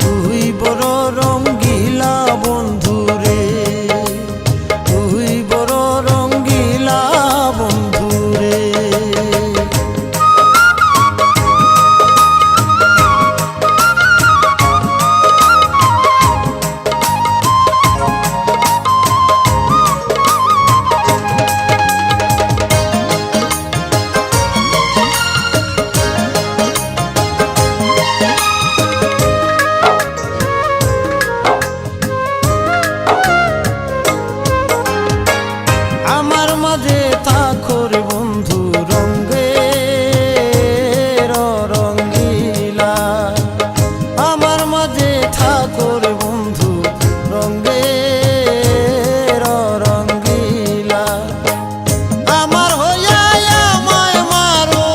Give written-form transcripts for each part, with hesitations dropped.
তুই বড় রঙ্গিলা বন্ধু রে, তুই বড় রঙ্গিলা বন্ধু রে। আমার মাঝে থাকো রে বন্ধু রঙ্গের রঙ্গিলা, আমার মাঝে থাকো রে বন্ধু রঙ্গের রঙ্গিলা। আমার হইয়া আমায় মারো,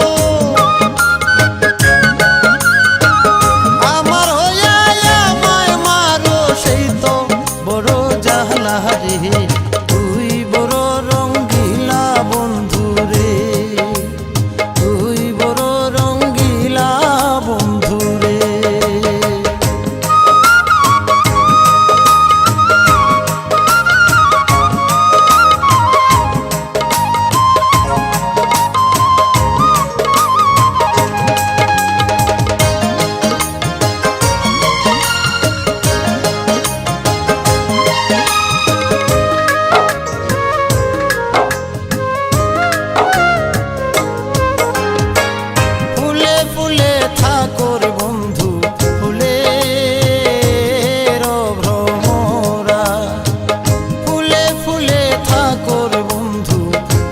আমার হইয়া আমায় মারো, সেই তো বড় জাহলা রে। তুই বড় রঙ্গিলা বন্ধু রে, তুই বড় রঙ্গিলা বন্ধু রে। ফুলে ফুলে থাকো রে বন্ধু ফুলের ভ্রমরা, ফুলে ফুলে থাকো রে বন্ধু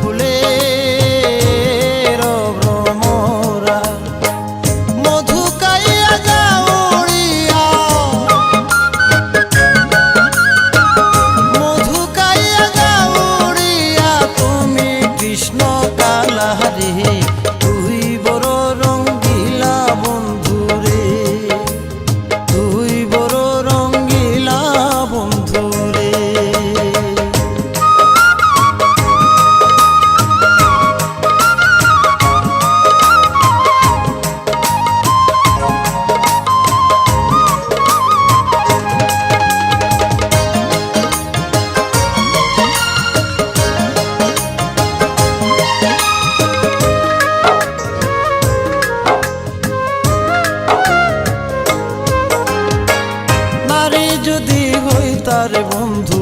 ফুলের ভ্রমরা। মধু খাইয়া যাও উড়িয়া, মধু খাইয়া যাও উড়িয়া, তুমি কৃষ্ণ কালা রে। তুই বড় রঙ্গিলা বন্ধু রে, তুই বড় রঙ্গিলা বন্ধু রে। নারী যদি হইতারে বন্ধু